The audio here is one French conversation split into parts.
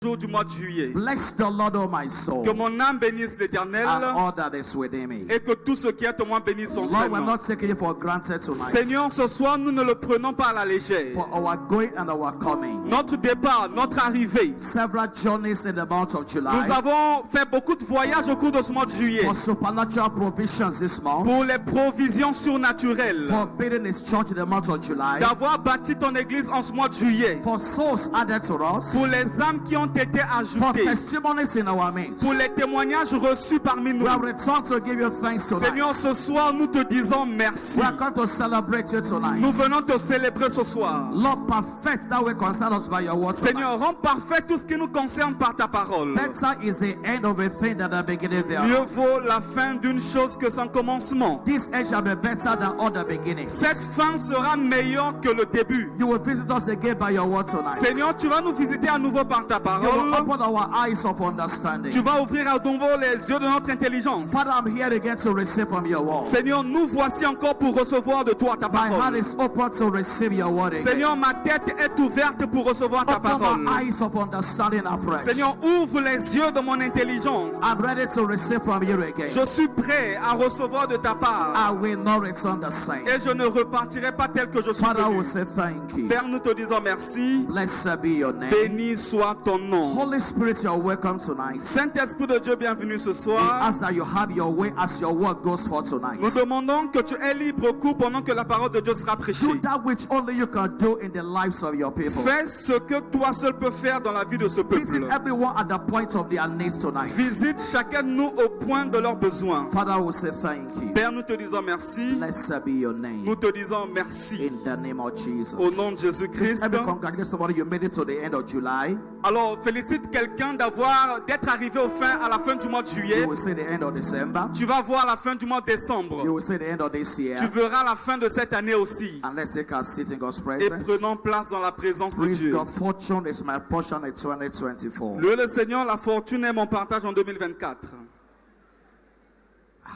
jour du mois de juillet. Bless the Lord, O my soul, Que mon âme bénisse l'Éternel and all that is within me. et que tout ce qui est en moi bénisse son Lord, we're Seigneur. not taking it for granted tonight. Seigneur, ce soir, nous ne le prenons pas à la légère. For our going and our coming. Notre départ, notre arrivée. Several journeys in the month of July. Nous avons fait beaucoup de voyages au cours de ce mois de juillet. For supernatural provisions this month. Pour les provisions surnaturelles. For building His church in the month of July. D'avoir bâti ton église en ce mois de juillet. For souls added to us. Pour les âmes qui ont été For ajoutées. testimonies in our midst. Pour les témoignages reçus parmi nous. We have returned to give you thanks tonight. Seigneur, ce soir, nous te disons merci. We are going to celebrate you tonight. Nous venons te célébrer ce soir. Lord, perfect that we concern us by your word Seigneur, tonight. rends parfait tout ce qui nous concerne par ta parole. Better is the end of a thing than the beginning Mieux thereof. vaut la fin d'une chose que son commencement. This end shall be better than all the beginnings. Cette fin sera meilleure que le début. You will visit us again by your word tonight. Seigneur, tu vas nous visiter à nouveau par ta You will parole. open our eyes of understanding. Tu vas ouvrir à nouveau les yeux de notre intelligence. Father, I'm here again to receive from your word. Seigneur, nous voici encore pour recevoir de toi ta My heart parole. is open to receive your word again. Seigneur, ma tête est ouverte pour recevoir ta Open parole. my eyes of understanding afresh. Seigneur, ouvre les yeux de mon intelligence. I'm ready to receive from you again. Je suis prêt à recevoir de ta part. I will not return the same. Et je ne repartirai pas tel que je suis Father, we venu. say thank you. Père, nous te disons merci. Blessed be your name. Béni soit ton nom. Holy Spirit, you're welcome tonight. Saint-Esprit de Dieu, bienvenue ce We soir. ask that you have your way as your word goes forth tonight. Nous demandons que tu aies libre cours pendant que la parole de Dieu sera prêchée. Do that which only you can do in the lives of your people. Fais ce que toi seul peux faire dans la vie de ce Visit peuple. everyone at the point of their needs tonight. Visite chacun de nous au point de leurs besoins. Father, we say thank you. Père, nous te disons merci. Blessed be your name. Nous te disons merci. In the name of Jesus. Au nom de Jésus-Christ. Every congregation, somebody, you made it to the end of July. Alors, félicite quelqu'un d'être arrivé à la fin du mois de juillet. You will see the end of December. Tu vas voir la fin du mois de décembre. You will see the end of this year. Tu verras la fin de cette année aussi. And let's take our seat in God's Et presence. prenons place dans la présence de Praise Dieu. God. Fortune is my portion in 2024. Louez le Seigneur, la fortune est mon partage en 2024.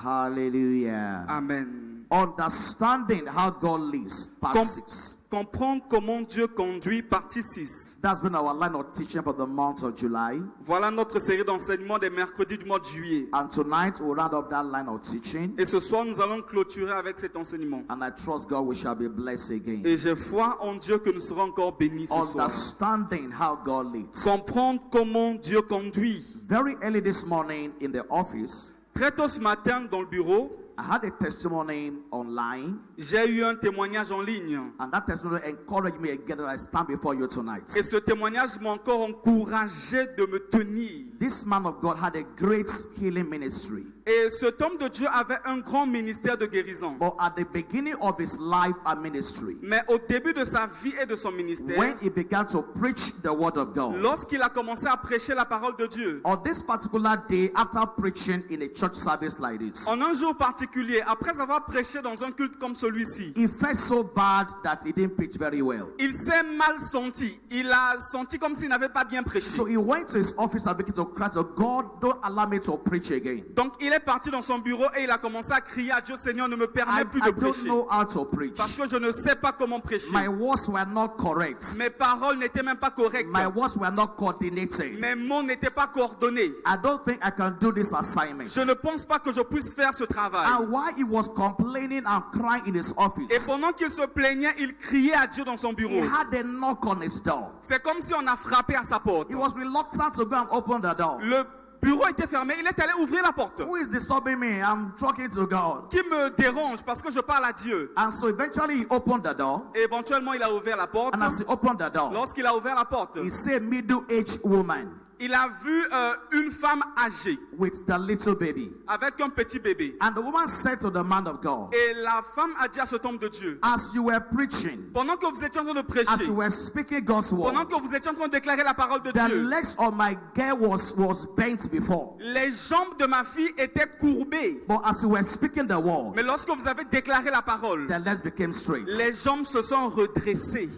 Hallelujah. Amen. Understanding how God leads. Part 6. Comprendre comment Dieu conduit, partie 6. That's been our line of teaching for the month of July. Voilà notre série d'enseignements des mercredis du mois de juillet. And tonight we'll round up that line of teaching. Et ce soir, nous allons clôturer avec cet enseignement. And I trust God we shall be blessed again. Et j'ai foi en Dieu que nous serons encore bénis ce soir. Understanding how God leads. Comprendre comment Dieu conduit. Very early this morning in the office, Très tôt ce matin dans le bureau, I had a testimony online, j'ai eu un témoignage en ligne. and that testimony encouraged me again that I stand before you tonight. Et ce témoignage m'a encore encouragé de me tenir. This man of God had a great healing ministry. Et cet homme de Dieu avait un grand ministère de guérison. But at the beginning of his life and ministry, Mais au début de sa vie et de son ministère, when he began to preach the word of God, lorsqu'il a commencé à prêcher la parole de Dieu, on this particular day, after preaching in a church service like this, en un jour particulier, après avoir prêché dans un culte comme celui-ci, he felt so bad that he didn't preach very well. il s'est mal senti. Il a senti comme s'il n'avait pas bien prêché. So he went to his office and began to cry to God, don't allow me to preach again. Donc il est parti dans son bureau et il a commencé à crier à Dieu, Seigneur, ne me permets I plus de don't prêcher. know how to preach. Parce que je ne sais pas comment prêcher. My words were not correct. Mes paroles n'étaient même pas correctes. My words were not coordinated. Mes mots n'étaient pas coordonnés. I don't think I can do this assignment. Je ne pense pas que je puisse faire ce travail. And while he was complaining and crying in his Et office, pendant qu'il se plaignait, il criait à Dieu dans son he bureau. had a knock on his door. C'est comme si on a frappé à sa porte. He was reluctant to go and open the door. Le bureau était fermé, il est allé ouvrir la porte. Who is disturbing me? I'm talking to God. Qui me dérange parce que je parle à Dieu. And so eventually he opened the door. Et éventuellement, il a ouvert la porte. And as he opened the door, Lorsqu'il a ouvert la porte, he saw a middle-aged woman il a vu une femme âgée with the little baby. avec un petit bébé. And the woman said to the man of God, Et la femme a dit à cet homme de Dieu, as you were preaching, pendant que vous étiez en train de as prêcher, you were speaking God's word, pendant que vous étiez en train de déclarer la parole de the Dieu, legs of my girl was bent before. les jambes de ma fille étaient courbées. But as you were speaking the word, Mais lorsque vous avez déclaré la parole, the legs became straight. les jambes se sont redressées.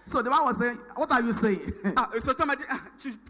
So the man was saying, what are you saying? Ah, et ce temps m'a dit, ah,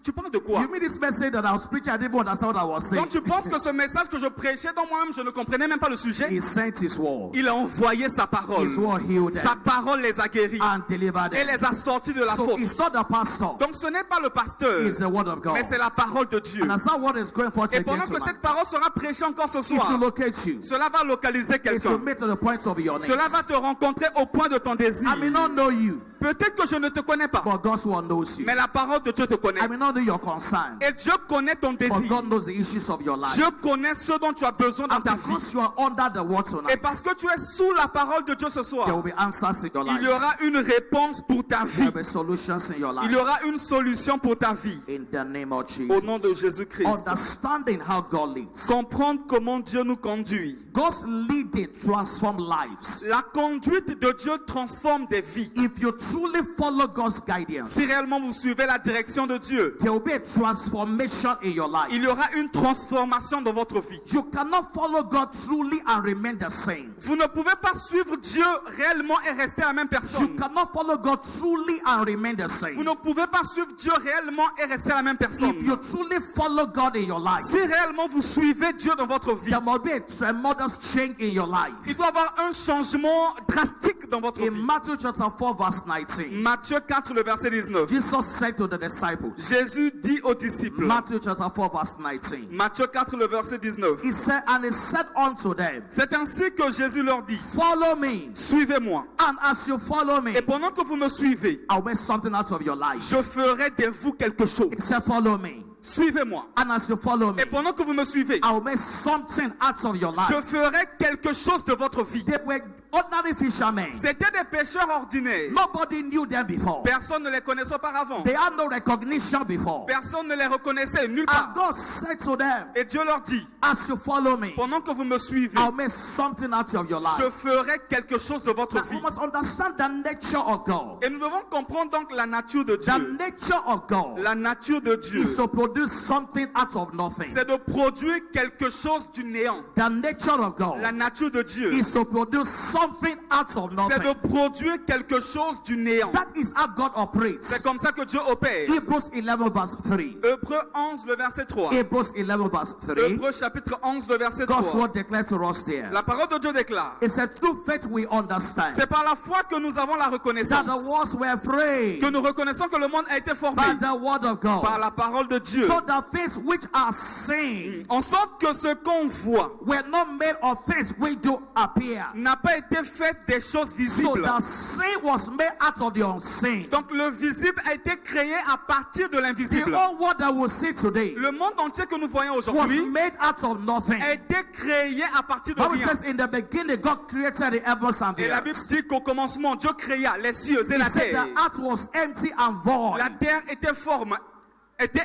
tu parles de quoi? You mean this message that I was preaching, I didn't even understand what I was saying. Donc tu penses que ce message que je prêchais, dont moi-même je ne comprenais même pas le sujet? He sent his word. Il a envoyé sa parole. His word healed them Sa parole les a guéris and delivered et them. les a sortis de la So it's fosse. not the pastor. Donc ce n'est pas le pasteur, It's the word of God. mais c'est la parole de Dieu. And as that word is going forth Et again pendant que tonight, cette parole sera prêchée encore ce it soir, will locate you. cela va localiser It quelqu'un. will meet to the point of your name. Cela va te rencontrer au point de ton désir. I may not know you, Peut-être que je ne te connais pas, but God's word knows you. mais la parole de Dieu te connaît. I may not know your concern, Et Dieu connaît ton but désir. God knows the issues of your life. Dieu connaît ce dont tu as besoin dans And ta vie. because you are under the word Et tonight, parce que tu es sous la parole de Dieu ce there will soir, be answers in your il y life. aura une réponse pour ta There vie. will be solutions in your Il y life. aura une solution pour ta vie. In the name of Au nom de Jesus. Jésus-Christ. Understanding how God leads. Comprendre comment Dieu nous conduit. God's leading transforms lives. La conduite de Dieu transforme des vies. If you truly follow God's guidance, Si réellement vous suivez la direction de Dieu, there will be a transformation in your life. il y aura une transformation dans votre vie. You cannot follow God truly and remain the same. Vous ne pouvez pas suivre Dieu réellement et rester la même You personne. cannot follow God truly and remain the Vous same. ne pouvez pas suivre Dieu réellement et rester la même If you personne. truly follow God in your life, Si réellement vous suivez Dieu dans votre vie, there must be a tremendous change in your life. il doit y avoir un changement drastique dans votre In vie. Matthew chapter 4 verse 19, Matthieu 4, le verset 19. Jesus said to the disciples, Jésus dit aux disciples, Matthew chapter 4 verse 19, Matthieu 4, le verset 19. he said, and he said unto them, C'est ainsi que Jésus leur dit, follow me, suivez-moi. and as you follow me, Et pendant que vous me suivez, I'll make something out of your life. je ferai de vous quelque chose. He said, follow me, Suivez-moi. and as you follow me, Et pendant que vous me suivez, I'll make something out of your je life. ferai quelque chose de votre vie. They were ordinary fishermen. C'était des pêcheurs ordinaires. Nobody knew them before. Personne ne les connaissait auparavant. They had no recognition before. Personne ne les reconnaissait nulle And part. God said to them, Et Dieu leur dit, as you follow me, pendant que vous me suivez, I'll make something out of your je life. ferai quelque chose de votre Now, vie. we must understand the nature of God. Et nous devons comprendre donc la nature de The Dieu. nature of God La nature de Dieu, is to produce something out of nothing. c'est de produire quelque chose du néant. The nature of La God nature de Dieu, is to produce something out of c'est de nothing. produire quelque chose du néant. That is how God operates. C'est comme ça que Dieu opère. Hebrews 11 verse 3. Hébreux 11, le verset 3. Hebrews 11 verse 3. Hébreux chapitre 11, le verset God's 3. word declares to us there. La parole de Dieu déclare, It's a true faith we understand c'est par la foi que nous avons la that the reconnaissance. worlds were framed Que nous reconnaissons que le monde a été formé by the word of par God. la parole de Dieu. So the things which are seen En sorte que ce qu'on voit were not made of things which do appear. n'a pas été fait des choses So visibles. the seen was made out of the unseen. Donc le visible a été créé à partir de The l'invisible. whole world that we see today Le monde entier que nous voyons was aujourd'hui made out of nothing. a été créé à partir de Bible rien. says in the beginning God created the heavens and Et the la Bible earth. dit qu'au commencement, Dieu créa les cieux et He la said terre. the earth was empty and void. La terre était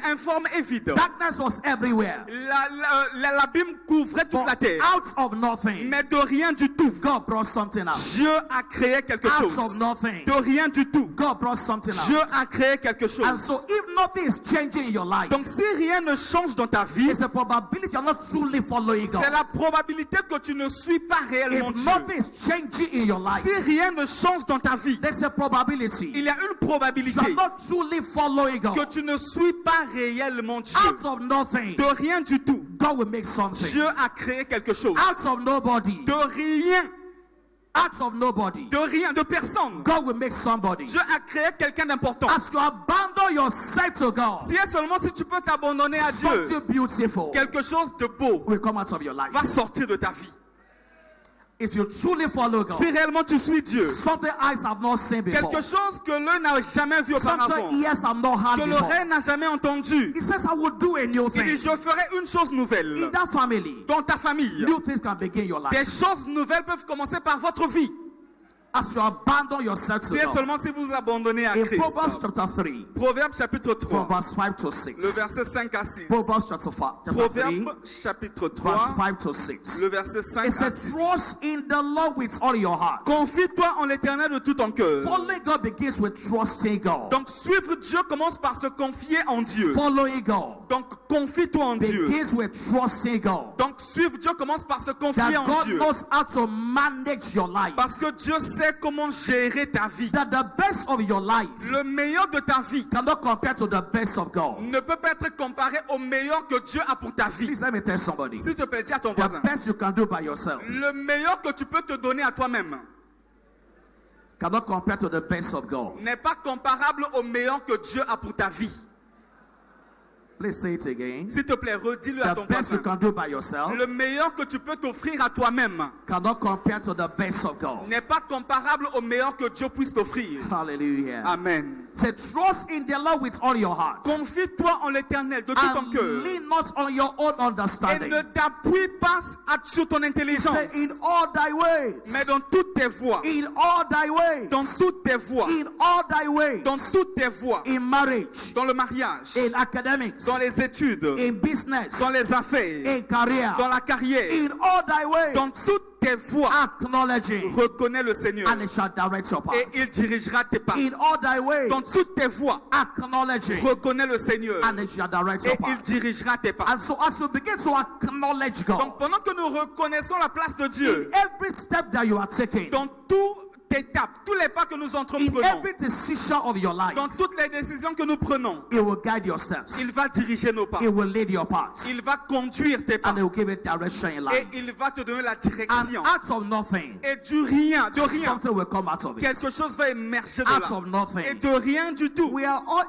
informe et vide. Darkness was everywhere. L'abîme couvrait toute la But terre. out of nothing, Mais de rien du tout, God brought something out. Dieu a créé quelque Out chose. of nothing, De rien du tout, God brought something Dieu out. a créé quelque And so chose. if nothing is changing in your life, Donc si rien ne change dans ta vie, it's a probability you're not truly following c'est God. la probabilité que tu ne suis pas réellement If Dieu. nothing is changing in your life, Si rien ne change dans ta vie, there's a probability il y a une you're probabilité not truly following que God. tu ne suis pas réellement Dieu. Out of nothing, De rien du tout, God will make something. Dieu a créé quelque chose. Out of nobody, De rien, out of nobody, de rien, de personne. God will make somebody. Dieu a créé quelqu'un d'important. As you abandon yourself to God, Si et seulement si tu peux t'abandonner à Dieu, something beautiful quelque chose de beau will come out of your life. va sortir de ta vie. If you truly follow God, Si réellement tu suis Dieu, something eyes have not seen before, quelque chose que l'œil n'a jamais vu something auparavant, ears have not heard que before. l'oreille n'a jamais entendu, He says, I will do a new il thing. dit je ferai une chose In nouvelle that family, dans ta famille. new things can begin your life. Des choses nouvelles peuvent commencer par votre vie. As you abandon yourself to Si et God. seulement si vous vous abandonnez à In Christ. Proverbs chapter 3, Proverbe chapitre from 3, verse 5 to 6. le verset 5 à 6. Proverbs chapter 3, Proverbe chapitre verse 3, 5 to 6. le verset It 5 à says, 6. trust in the Lord with all your heart. Confie-toi en l'Éternel de tout ton cœur. Following God begins with trusting God. Donc suivre Dieu commence par se confier en Dieu. Following God Donc confie-toi en Dieu. begins with trusting God. Donc suivre Dieu commence par se confier That en God Dieu. knows how to manage your life. Parce que Dieu sait sait comment gérer ta vie. That the best of your life Le meilleur de ta vie cannot compare to the best of God. ne peut pas être comparé au meilleur que Dieu a pour ta vie. Please let me tell somebody. S'il te plaît, dis à ton The voisin. best you can do by yourself Le meilleur que tu peux te donner à toi-même cannot compare to the best of God. n'est pas comparable au meilleur que Dieu a pour ta vie. Please say it again. S'il te plaît, redis-le à ton The best you voisin. can do by yourself Le meilleur que tu peux t'offrir à toi-même cannot compare to the best of God. n'est pas comparable au meilleur que Dieu puisse t'offrir. Hallelujah. Amen. Say, trust in the Lord with all your heart. Confie-toi en l'Éternel de tout ton And cœur lean not on your own et understanding. ne t'appuie pas sur ton Say, intelligence, in all thy ways. mais dans toutes tes voies, In all thy ways. dans toutes tes voies, In all thy ways. dans toutes tes voies, In marriage. dans le mariage, In academics. dans les études, In business. dans les affaires, In career. dans la carrière, In all thy ways. dans toutes tes voies, Acknowledging. reconnais le Seigneur And it shall direct your path. et il dirigera tes pas. In all thy ways. Dans toutes tes voies, Acknowledging. reconnais le Seigneur And it shall direct your et il path. dirigera tes pas. And so as you begin to acknowledge God Donc pendant que nous reconnaissons la place de in Dieu every step that you are taking, dans toute étape, tous les pas que nous in entreprenons, every decision of your life, dans toutes les décisions que nous prenons, it will guide your steps. il va diriger nos pas. It will lead your paths. Il va conduire tes pas And it will give it direction in et life. il va te donner la And direction. out of nothing, Et de rien, something will come out of it. quelque chose va émerger de Out là. of Et nothing. de rien du tout. We are all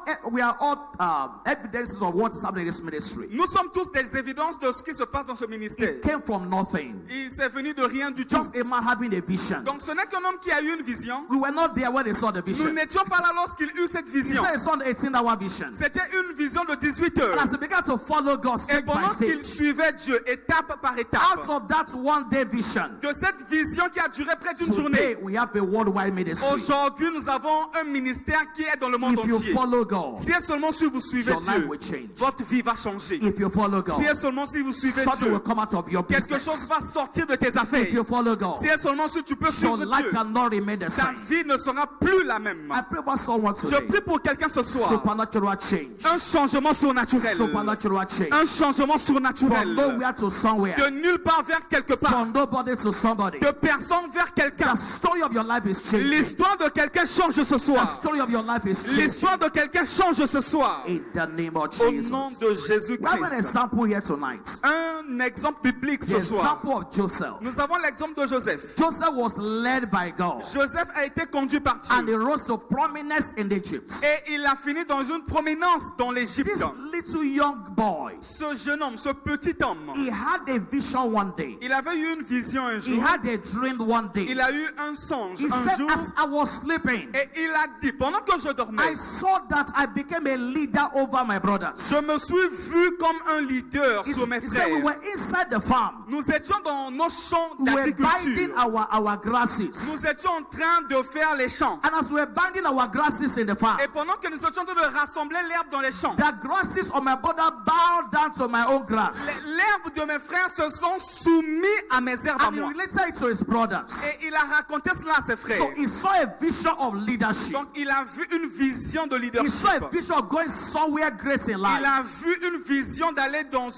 evidences of what is happening in this ministry. Nous sommes tous des évidences de ce qui se passe dans ce ministère. It came from nothing. Il s'est venu de rien du tout. Just a man having a vision. Donc ce n'est qu'un homme qui a eu une vision. We were not there when they saw the Nous vision. n'étions pas là lorsqu'il eut cette He vision. said it's not an 18-hour vision. C'était une vision de 18 And heures. as he began to follow God Et step by pendant qu'il step, suivait Dieu étape par out étape, of that one-day vision, de cette vision qui a duré près d'une today journée, we have a worldwide ministry. aujourd'hui nous avons un ministère qui est dans le monde If you entier. follow God, Si et seulement si vous suivez your life Dieu, will change. votre vie va changer. If you follow Si et God, seulement si vous suivez something Dieu, will come out of your quelque business. chose va sortir de tes If affaires. you follow God, Si et seulement si tu peux your suivre life Dieu, cannot remain the ta same. vie ne sera plus la même. I pray for someone Je today. prie pour quelqu'un ce soir. Supernatural change. Un changement surnaturel. Supernatural change. Un changement From surnaturel. nowhere to somewhere. De nulle part vers quelque part. From nobody to somebody. De personne vers quelqu'un. The story of your life is changing. L'histoire de quelqu'un change ce The soir. story of your life is changing. L'histoire de quelqu'un change ce soir. In the name of Au nom Jesus. de We have an Jésus-Christ. example here tonight. Un exemple biblique The ce soir. example of Joseph. Nous avons l'exemple de Joseph. Joseph was led by God. Joseph a été conduit par And he Dieu. rose to prominence in Egypt. Et il a fini dans une prominence dans l'Égypte. This little young boy, Ce jeune homme, ce petit homme, he had a vision one day. il avait eu une vision un He jour. had a dream one day. Il a eu un songe He un said, jour. as I was sleeping, Et il a dit, pendant que je dormais, I saw that I became a leader over my brothers. je me suis vu comme un leader He sur mes said we frères. were inside the farm. Nous étions dans nos champs We were binding d'agriculture. our grasses. Nous étions en train de faire les champs. And as we were binding our grasses in the farm, Et pendant que nous étions en train de rassembler l'herbe dans les champs, the grasses of my brother bowed down to my own grass. l'herbe de mes frères se sont soumis à mes herbes à And he moi. related it to his brothers. Et il a raconté cela à ses frères. So he saw a vision of leadership. Donc il a vu une vision de He saw a leadership. vision of going somewhere great in Il life. a vu une vision d'aller dans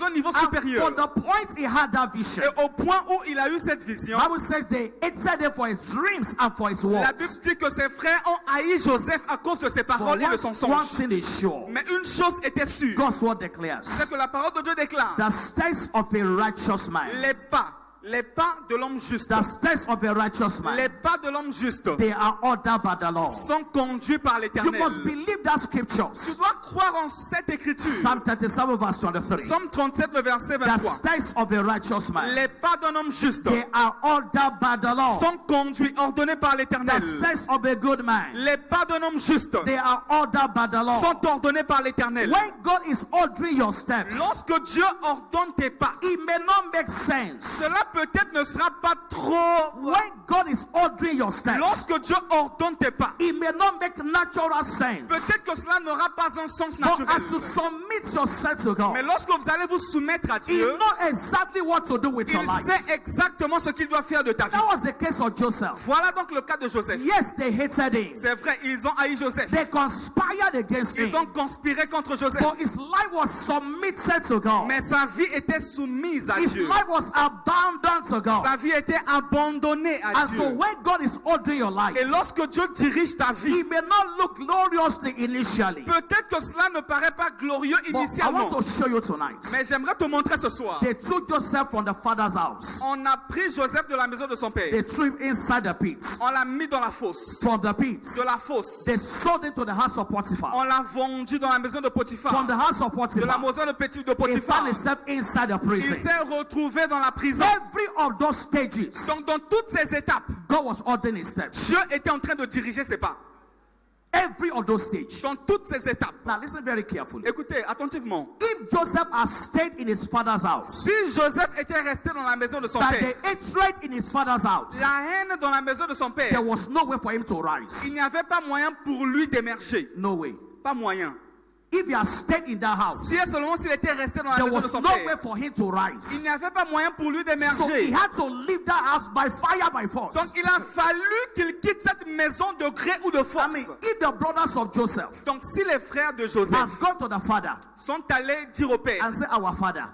un niveau And supérieur. for the point he had that vision, Et au point où il a eu cette vision, Bible says they hated him for his dreams and for his la words. Bible dit que ses frères ont haï Joseph à cause de ses But paroles et de son one songe. thing is sure, Mais une chose était sûre, God's word declares, c'est que la parole de Dieu déclare the steps of a righteous man, les pas de l'homme juste, the steps of a righteous man, les pas de l'homme juste they are ordered by the Lord. sont conduits par You l'Éternel. must believe that Tu scriptures. dois croire en cette écriture. Psalm 37 verse 23. Psaume 37, le verset The 23. steps of a righteous man, Les pas d'un homme juste they are ordered by the Lord. sont conduits, ordonnés par l'Éternel. The steps of a good man, Les pas d'un homme juste they are ordered by the Lord. sont ordonnés par l'Éternel. When God is ordering your steps, Lorsque Dieu ordonne tes pas, it may not make sense. cela peut-être ne sera pas trop. When God is ordering your steps, Lorsque Dieu ordonne tes pas, it may not make natural sense. peut-être que cela n'aura pas un sens But naturel. as you submit yourself to God, Mais lorsque vous allez vous soumettre à He Dieu, knows exactly what to do with your il life. sait exactement ce qu'il doit faire de ta vie. That was the case of Joseph. Voilà donc le cas de Joseph. Yes, they hated him. C'est vrai, ils ont haï Joseph. They conspired against him. Ils ont conspiré contre Joseph. But his life was submitted to God. Mais sa vie était soumise à His Dieu. life was abandoned abandoned to God. Sa vie était abandonnée à And so Dieu. when God is ordering your life, Et lorsque Dieu dirige ta vie, it may not look gloriously initially. peut-être que cela ne paraît pas glorieux But I initialement. want to show you tonight. Mais j'aimerais te montrer ce soir. They took Joseph from the father's house. On a pris Joseph de la maison de son père. They threw him inside the pit. On l'a mis dans la fosse. From the pit. De la fosse. They sold him to the house of Potiphar. On l'a vendu dans la maison de Potiphar. From the house of De la Potiphar. maison de He Potiphar. found himself inside the Il prison. s'est retrouvé dans la prison. Every of those stages, Donc dans toutes ces étapes, God was ordering his steps. Dieu était en train de diriger ses pas. Every of those stages. Dans toutes ces étapes. Now listen very carefully. Écoutez attentivement. If Joseph had stayed in his father's house, Si Joseph était resté dans la maison de son that père, the hatred in his father's house, la haine dans la maison de son there père, was no way for him to il rise. n'y avait pas moyen pour lui d'émerger. No way. Pas moyen. If he had stayed in that house, Si seulement s'il était resté dans la there maison de was son no way père, for him to il rise. n'y avait pas moyen pour lui So he d'émerger. had to leave that house by fire, by force. Donc il a fallu qu'il quitte cette maison de gré ou de I mean, force. if the brothers of Joseph Donc si les frères de has Joseph gone to the father sont allés dire au père, and say, our father,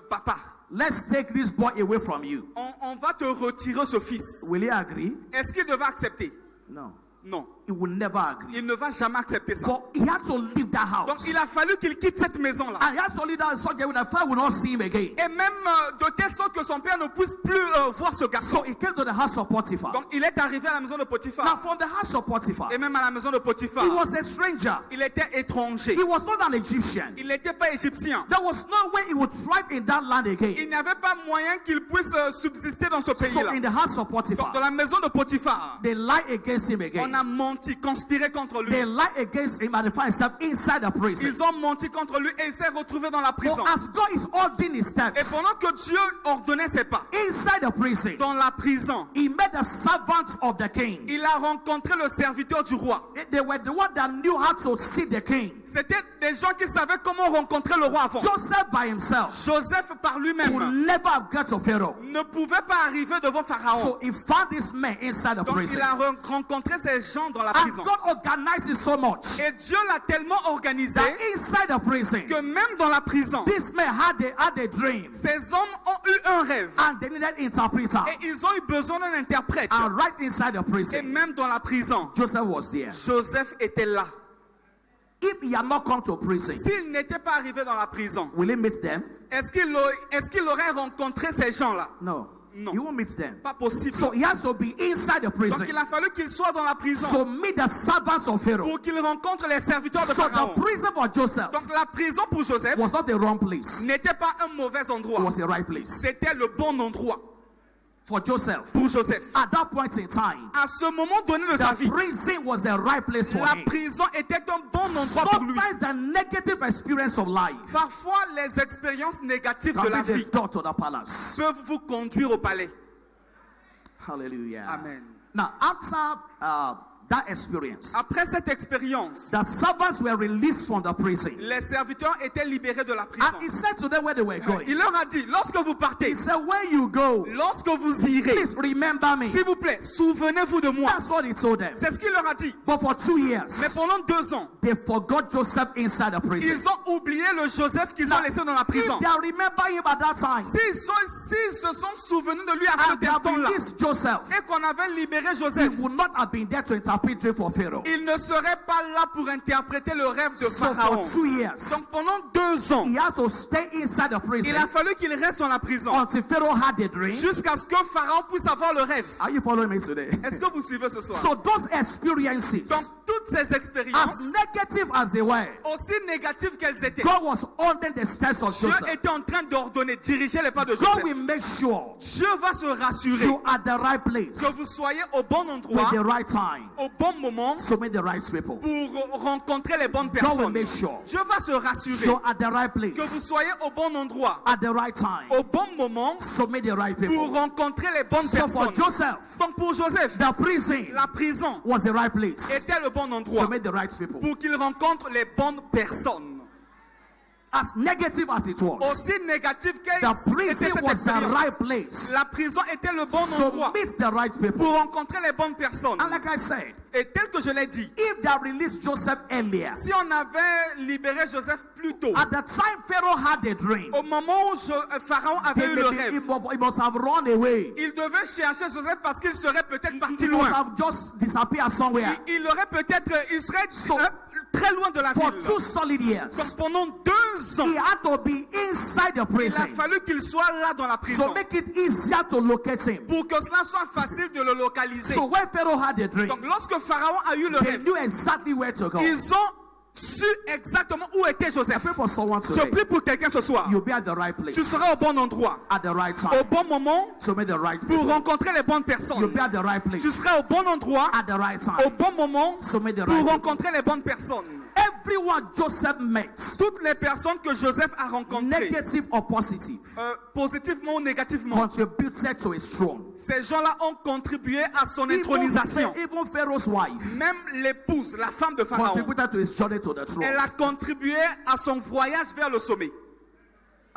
papa, let's take this boy away from you, on va te retirer ce fils. will he agree? Est-ce qu'il devait accepter? No. Non. He will never agree. Il ne va jamais accepter ça. But he had to leave that Donc house. il a fallu qu'il quitte cette maison-là. And he has to leave that house so that the father will not see him again. Et même de telle sorte que son père ne puisse plus voir ce So garçon. he came to the house of Potiphar. Donc il est arrivé à la maison de Now Potiphar. from the house of Potiphar, Et même à la maison de he Potiphar, was a stranger. il était étranger. He was not an Egyptian. Il n'était pas égyptien. There was no way he would thrive in that land Il again. n'y avait pas moyen qu'il puisse subsister dans ce So pays-là. in the house of Donc Potiphar, dans la maison de Potiphar, they lied against him on again. a menti, conspiré contre lui. They lied against him and he found himself inside the prison. Ils ont menti contre lui et il s'est retrouvé dans la But prison. as God is ordering his Et steps pendant que Dieu ordonnait ses pas inside the prison, dans la prison, he met the servants of the king. il a rencontré le serviteur du roi. They were the one that knew how to see the king. C'était des gens qui savaient comment rencontrer le roi avant. Joseph by himself Joseph par would lui-même never have got to Pharaoh. ne pouvait pas arriver devant Pharaon. So he found this man inside the Donc prison. il a rencontré ces gens dans la And prison. God organized it so much Et Dieu l'a tellement organisé that inside the prison, que même dans la prison, this man had a dream ces hommes ont eu un rêve. and they needed interpreter. Et ils ont eu besoin d'un interprète. And right inside the Et prison, même dans la prison, Joseph was there. Joseph était là. If he had not come to prison, S'il n'était pas arrivé dans la prison, will he meet them? est-ce qu'il aurait rencontré ces gens-là? No. No. He won't meet them. Pas possible. So he has to be inside the prison. Donc il a fallu qu'il soit dans la prison So meet the servants of Pharaoh. pour qu'il rencontre les serviteurs de So Pharaon. the prison for Joseph Donc la prison pour Joseph was not the wrong place. n'était pas un mauvais It endroit. was the right place. C'était le bon endroit For Joseph, pour Joseph. at that point in time, À ce moment donné de sa the vie, prison was the right place for la him. prison était un bon endroit pour lui. Sometimes the negative experience of life Parfois, les expériences négatives de can la be the vie door to the palace. peuvent vous conduire au palais. Hallelujah. Amen. Now, after that experience, Après cette expérience, the servants were released from the prison. les serviteurs étaient libérés de la prison. And he said to them where they were going. Il leur a dit, lorsque vous partez, He said, where you go, lorsque vous irez, please remember me. s'il vous plaît, souvenez-vous de moi. That's what he told them. C'est ce qu'il leur a dit. But for 2 Mais years, pendant 2 ans, they forgot Joseph inside the prison. ils ont oublié le Joseph qu'ils ont laissé dans la If prison. they remember him at that time, S'ils se sont souvenus de lui à and they cet have instant-là, released Joseph, et qu'on avait libéré he Joseph, would not have been there to interpret dream for Pharaoh. il ne serait pas là pour interpréter le rêve de So Pharaon. for 2 years, Donc pendant 2 ans, he had to stay inside the prison il a fallu qu'il reste dans la prison until Pharaoh had the dream. jusqu'à ce que Pharaon puisse avoir le rêve. Are you following me today? Est-ce que vous suivez ce soir? So those experiences, Donc toutes ces as expériences, negative as they were, aussi négatives qu'elles étaient, God was under the steps of Dieu Joseph. était en train d'ordonner, diriger les pas de God will Joseph. make sure Dieu va se rassurer you are at the right place que vous soyez au bon with endroit, the right time au bon moment, to meet the right people. pour rencontrer les bonnes God will personnes. make sure Dieu va se rassurer you're at the right que vous place soyez au bon endroit, at the right time au bon moment, to meet the right pour people. rencontrer les bonnes So for personnes. Joseph, Donc pour Joseph, the prison la prison was the right place était le bon to endroit meet the right people. pour qu'il rencontre les bonnes personnes. as negative as it was, aussi négative qu'était the prison cette was the right expérience, place la prison était le bon to endroit meet the right people. pour rencontrer les bonnes personnes. And like I said, Et tel que je l'ai dit, if they had released Joseph earlier, si on avait libéré Joseph plus tôt, at the time Pharaoh had a dream, au moment où Pharaon avait eu le rêve, he must have run away. il devait chercher Joseph parce qu'il serait peut-être parti He must loin. have just disappeared somewhere Il aurait peut-être, il serait So, très loin de la for ville. 2 solid years. Donc pendant 2 ans, He had to be inside the il prison. a fallu qu'il soit là dans la So prison make it easier to locate him. pour que cela soit facile de le localiser. So when Pharaoh had a dream, Donc lorsque Pharaon a eu le they rêve, knew exactly where to go. ils ont su exactement où était I Joseph. pray for someone Je today. prie pour quelqu'un ce soir. You'll be at the right place Tu seras au bon endroit, at the right au time bon moment to meet the right pour people. rencontrer les bonnes You'll personnes. be at the right place Tu seras au bon endroit, at the right au time bon moment to meet the pour right people. rencontrer les bonnes personnes. Everyone Joseph met, Toutes les personnes que Joseph a rencontrées, negative or positive, positivement ou négativement, contributed to his throne. ces gens-là ont contribué à son intronisation. Even Pharaoh's wife Même l'épouse, la femme de Pharaon, contributed to his journey to the throne. elle a contribué à son voyage vers le sommet.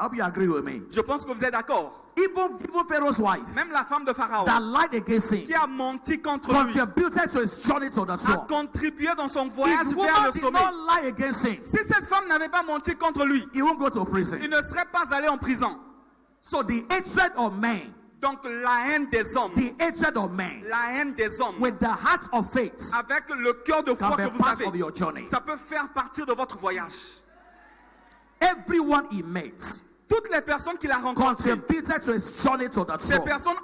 I hope you agree with me. Je pense que vous êtes d'accord. Even Pharaoh's wife Même la femme de Pharaon, that lied against him qui a menti contre lui, contributed to his journey to the a throne. contribué dans son voyage If vers woman le did sommet. not lie against him, Si cette femme n'avait pas menti contre lui, he won't go to prison. il ne serait pas allé en prison. So the hatred of men, Donc la haine des hommes, the hatred of men, la haine des hommes, with the heart of faith, avec le cœur de can foi be que vous part avez, of your journey. ça peut faire partir de votre voyage. Everyone he met Toutes les personnes qu'il a rencontrées, contributed to his journey to the ces throne. personnes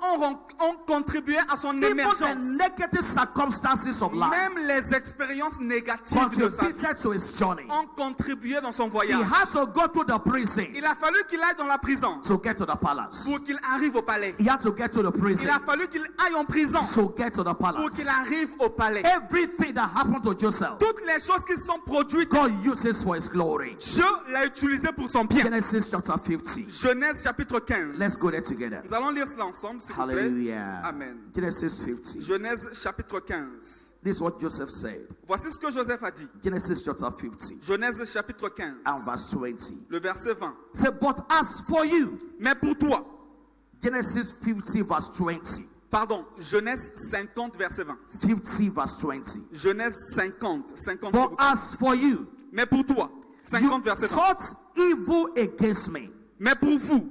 ont contribué à son Even émergence. the negative circumstances of life Même les expériences négatives de sa vie contributed to his journey. ont contribué dans son He voyage. had to go to the prison Il a fallu qu'il aille dans la prison to get to the palace. pour qu'il arrive au palais. He had to get to the prison Il a fallu qu'il aille en prison to get to the pour palace. qu'il arrive au palais. Everything that happened to Joseph, Toutes les choses qui sont produites, God uses for his glory. Dieu l'a utilisé pour son bien. Genesis chapter 50. Genèse chapitre 15. Let's go there together. Nous allons lire cela ensemble, s'il vous plaît. Hallelujah. Amen. Genesis 50. Genèse chapitre 15. This is what Joseph said. Voici ce que Joseph a dit. Genesis chapter 50 Genèse chapitre 15, and verse 20. le verset 20. He said, but as for you, Mais pour toi, Genesis 50 verse 20. pardon, Genèse 50, verset 20. 50 verse 20. Genèse 50, 50. But as for you, Mais pour toi, 50, you verset 20. sought evil against me, Mais pour vous,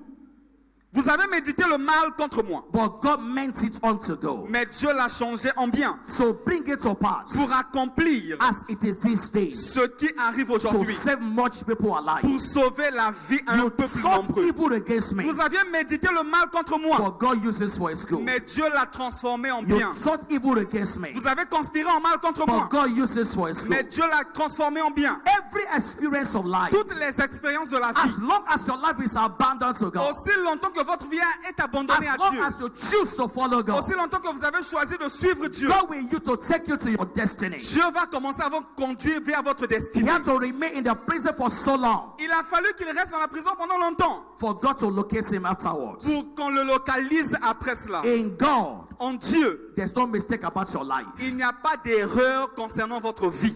vous avez médité le mal contre moi. but God meant it unto good. Mais Dieu l'a changé en bien So bring it to pass, pour accomplir as it is this day, ce qui arrive to aujourd'hui. save much people alive. Pour sauver la vie à un You peuple sought nombreux. evil against me, Vous aviez médité le mal contre moi. but God uses for his good. Mais Dieu l'a transformé en You bien. sought evil against me, Vous avez conspiré en mal contre moi. but God uses for his Mais good. Dieu l'a transformé en bien. Every experience of life, Toutes les expériences de la as vie, long as your life is abandoned to God, aussi longtemps que votre vie est abandonnée as à long Dieu, as you choose to follow God, aussi longtemps que vous avez choisi de suivre Dieu, God will use to take you to your destiny. Dieu va commencer à vous conduire vers votre He destinée. had to remain in the prison for so long Il a fallu qu'il reste dans la prison pendant longtemps for God to locate him afterwards. pour qu'on le localise après cela. In God, En Dieu, there's no mistake about your life. il n'y a pas d'erreur concernant votre vie.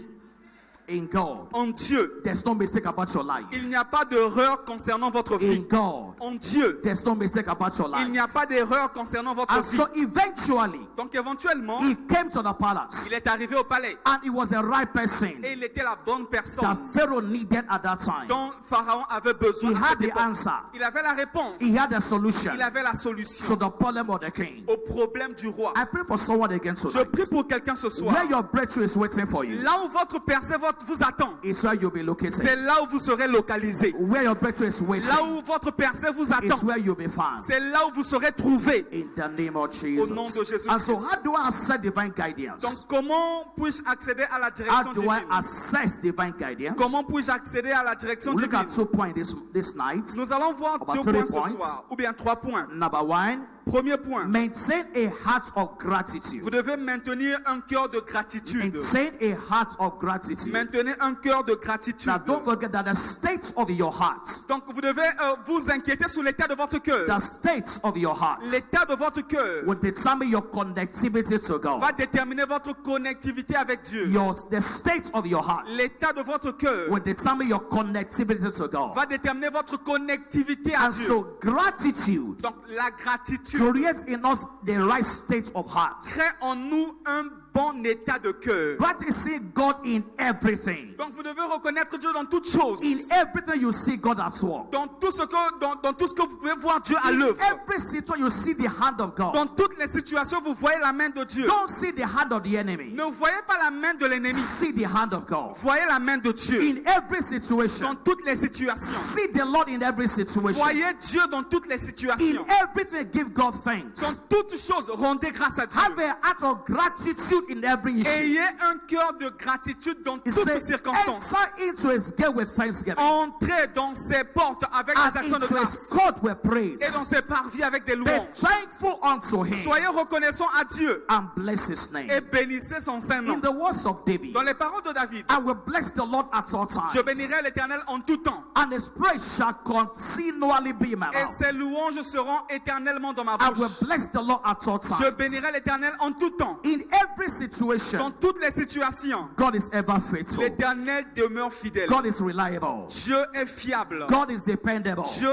In God, En Dieu, there's no mistake about your life. il n'y a pas d'erreur concernant votre In vie. God, En Dieu, there's no mistake about your il life. n'y a pas d'erreur concernant votre And vie. so eventually, Donc éventuellement, he came to the palace, il est arrivé au palais and he was the right person et il était la bonne personne that Pharaoh needed at that time. dont Pharaon avait besoin. He à had cette the époque. answer. Il avait la réponse. He had a solution Il avait la to solution the problem of the king. au problème du roi. I pray for someone again Je tonight. prie pour quelqu'un ce soir. Where your breakthrough is waiting for you Là où votre percée vous attend, is where you'll be c'est located. là où vous serez localisé. Where your breakthrough is waiting Là où votre percée vous attend, is where you'll be found. c'est là où vous serez trouvé. In the name of Jesus. nom de Jésus And so, Christ. how do I access divine guidance? Donc comment puis-je accéder à la How direction do I divine? access divine guidance? Comment puis-je accéder à la direction We'll look divine? at 2 points this night. Nous allons voir About 2 3 points ce points. soir, ou bien 3 points. Number 1, Premier point. Maintain a heart of gratitude. Vous devez maintenir un cœur de gratitude. Maintain a heart of gratitude. Maintenez un cœur de gratitude. Now don't forget that the state of your heart, Donc vous devez vous inquiéter sur l'état de votre cœur. the state of your heart L'état de votre cœur will determine your connectivity to God. va déterminer votre connectivité avec Dieu. The state of your heart L'état de votre cœur will determine your connectivity to God. va déterminer votre connectivité à And Dieu. so gratitude Donc la gratitude creates in us the right state of heart. crée en nous un bon état de cœur. Gratitude see God in everything. Donc vous devez reconnaître Dieu dans toutes choses. In everything you see God at work. Dans tout ce que vous pouvez voir Dieu à In l'œuvre. every situation you see the hand of God. Dans toutes les situations, vous voyez la main de Dieu. Don't see the hand of the enemy. Ne voyez pas la main de l'ennemi. See the hand of God. Voyez la main de Dieu. In every Dans situation. toutes les situations. See the Lord in every situation. Voyez Dieu dans toutes les In situations. everything give God thanks. Dans toutes choses, rendez grâce à Dieu. Have a heart of gratitude in every issue. Ayez un cœur de gratitude dans He toutes said, circonstances. enter into his gate with thanksgiving. Entrez dans ses portes avec And des actions de into his grâce. court with praise. Et dans ses parvis avec des Be louanges. thankful unto him Soyez reconnaissants à Dieu and bless his name. et bénissez son saint nom. In the words of David, Dans les paroles de David, I will bless the Lord at all je times, bénirai l'Éternel en tout temps. and his praise shall continually be in my Et mouth. ses louanges seront éternellement dans ma I will bouche. bless the Lord at all Je times. bénirai l'Éternel en tout temps. In every Dans situation, toutes les situations, God is ever faithful. l'Éternel demeure fidèle. God is reliable. Dieu est fiable. God is dependable. Dieu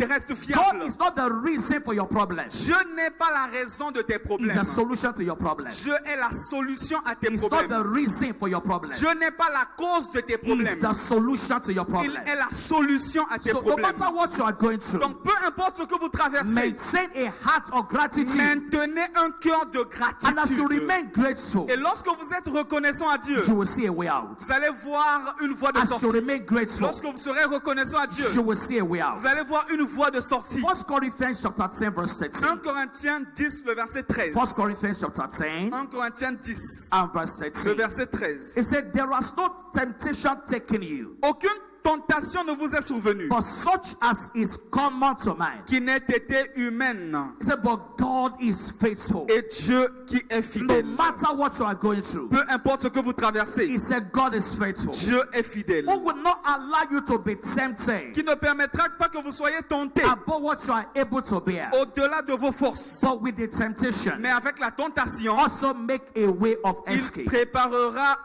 reste God fiable. is not the reason for your problem. Dieu n'est pas la raison de tes He's problèmes. the solution to your problem. Dieu est la solution à tes He's not the problèmes. reason for your problem. Dieu n'est pas la cause de tes He's problèmes. the solution to your Il problem. est la solution à tes So no problèmes. matter what you are going through, Donc peu importe ce que vous traversez, maintain a heart of gratitude. maintenez un cœur de And as you gratitude. remain grateful, Et lorsque vous êtes reconnaissant à Dieu, you will see a way out. vous allez voir une voie de As you sortie. remain grateful, Lorsque vous serez reconnaissant à Dieu, you will see a way out. vous allez voir une voie de sortie. 1 Corinthians chapter 10 verse 13. 1 Corinthiens 10, le verset 13. 1 Corinthians chapter 10 1 Corinthiens 10, and verse le 13. verset It 13. said, there has no temptation taken you, Aucune tentation ne vous est survenue but such as is common to man. qui n'ait été humaine. He said, but God is faithful. Et Dieu qui est No fidèle. matter what you are going through, Peu importe ce que vous traversez, he said, God is faithful. Dieu est fidèle. Who will not allow you to be tempted Qui ne permettra pas que vous soyez tentés above what you are able to bear, au-delà de vos forces. but with the temptation, Mais avec la tentation, also make a way of il escape. préparera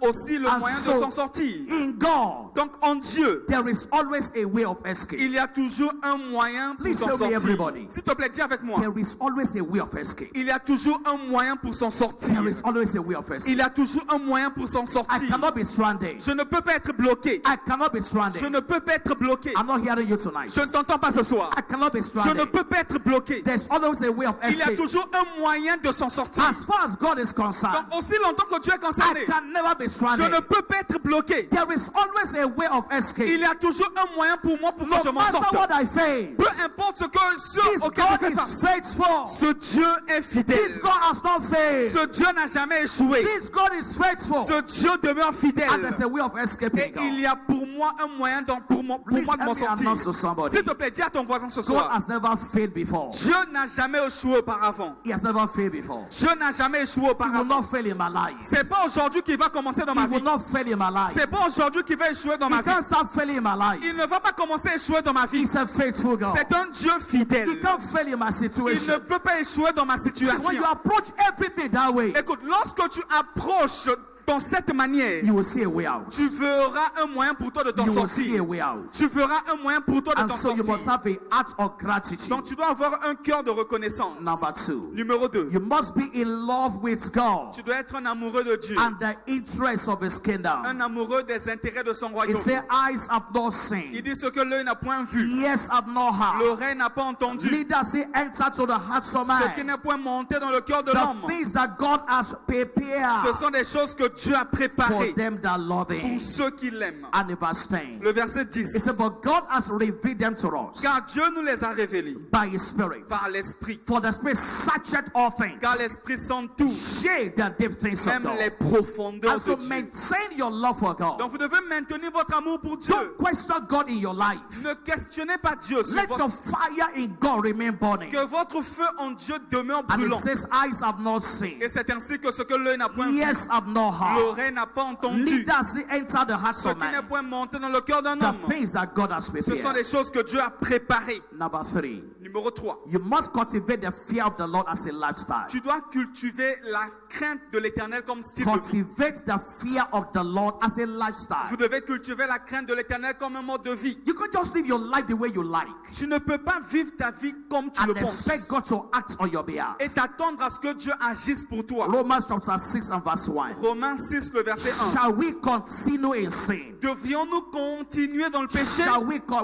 aussi le And moyen de so, s'en sortir. in God, Donc en Dieu, there is always a way of escape. il y a toujours un moyen pour Please s'en tell me, sortir. everybody. S'il te plaît, dis avec moi. There is always a way of escape. Il y a toujours un moyen pour s'en sortir. There is always a way of escape. Il y a toujours un moyen pour s'en I sortir. cannot be stranded. Je ne peux pas être bloqué. I cannot be stranded. Je ne peux pas être bloqué. I'm not hearing you tonight. Je ne t'entends pas ce soir. I cannot be Je ne stranded. peux pas être bloqué. There's always a way of Il y a escape. toujours un moyen de s'en sortir. As far as God is concerned, Donc aussi longtemps que Dieu est I concerné, can never be je stranded. ne peux pas être bloqué. There is always a way of escape. Il y a toujours un moyen pour moi pour que je No m'en matter sorte. what I face, Peu importe ce this auquel je God fais is face. faithful. Ce Dieu est This fidèle. God has not failed. Ce Dieu n'a jamais échoué. This God is faithful. Ce Dieu demeure And fidèle. there's a way of Et escaping il y God. a pour moi un moyen pour moi Please de m'en help me sortir. announce to somebody. S'il te plaît, dis à ton voisin ce God soir. has never failed before. Dieu n'a jamais échoué auparavant. He has never failed before. Dieu n'a jamais échoué He will auparavant. not fail in my life. C'est pas aujourd'hui qu'il va commencer dans He ma will vie. not fail in my life. C'est pas aujourd'hui qu'il va échouer dans ma He vie. can't start failing in my life. Il ne va pas commencer à échouer dans ma vie. He's a faithful God. C'est un Dieu fidèle. He can't fail in my Il situation. ne peut pas échouer dans ma See, situation. when you approach everything that way, Écoute, lorsque tu approches dans cette manière, you will see a way out. tu verras un moyen pour toi de t'en You will see a sortir. way out. Tu verras un moyen pour toi de And t'en so you must sortir. have a heart of gratitude. Donc tu dois avoir un cœur de reconnaissance. Number 2, Numéro 2. you must be in love with God Tu dois être un amoureux de Dieu. and the interests of His kingdom. Un amoureux des intérêts de son He royaume. said, eyes have not Il seen, dit ce que l'œil n'a point vu, ears have not heard, l'oreille n'a pas entendu, neither say enter to the hearts of ce qui man. n'est point monté dans le cœur de l'homme. The things that God has Ce prepared sont des choses que Dieu a for préparé them that love pour him. ceux qui l'aiment. And in verse 10, Le verset it 10. said, but God has revealed them to us Car Dieu nous les a révélés by his Spirit. par l'Esprit. For the Spirit searcheth all things, Car l'Esprit sent tout, shade the deep things of même God. les profondeurs And so de Dieu. maintain your love for God. Donc vous devez maintenir votre amour pour Dieu. Don't question God in your life. Ne questionnez pas Dieu. Sur Let votre... your fire in God remain burning. Que votre feu en Dieu demeure And it brûlant. says, eyes have not seen, Et c'est ainsi que ce que l'œil n'a point vu, ears have not heard, l'oreille n'a pas entendu, neither has it entered the hearts ce of qui n'est man, point monté dans le cœur d'un the homme. things that God has Ce sont prepared. des choses que Dieu a préparées. Number 3, Numéro 3. you must cultivate the fear of the Lord as a lifestyle. Tu dois cultiver la crainte de l'Éternel comme style de vie. Cultivate the fear of the Lord as a lifestyle. Vous devez cultiver la crainte de l'Éternel comme un mode de vie. You can't just live your life the way you like Tu ne peux pas vivre ta vie comme tu and le penses expect God to act on your behalf. et t'attendre à ce que Dieu agisse pour toi. Romans chapter 6 and verse 1. Romains 6, le verset 1. Shall we continue in sin? Devrions-nous continuer dans le péché?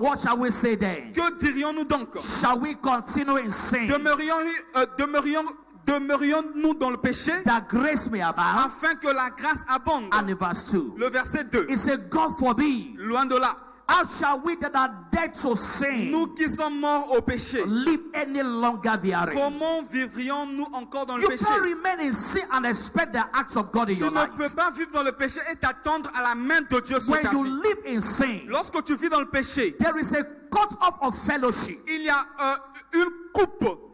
What shall we say then? Que dirions-nous donc? Shall we continue in sin Demeurions-nous dans le péché that grace may abound? afin que la grâce abonde? And in verse 2, Le verset 2. it said, God forbid. Loin de là. How shall we that are dead to sin Nous qui sommes morts au péché, live any longer therein? comment vivrions-nous encore dans le You péché? can't remain in sin and expect the acts of God in Tu your ne life. peux pas vivre dans le péché et t'attendre à la main de Dieu sur When ta you vie. live in sin, Lorsque tu vis dans le péché, there is a cut off of fellowship. il y a une coupe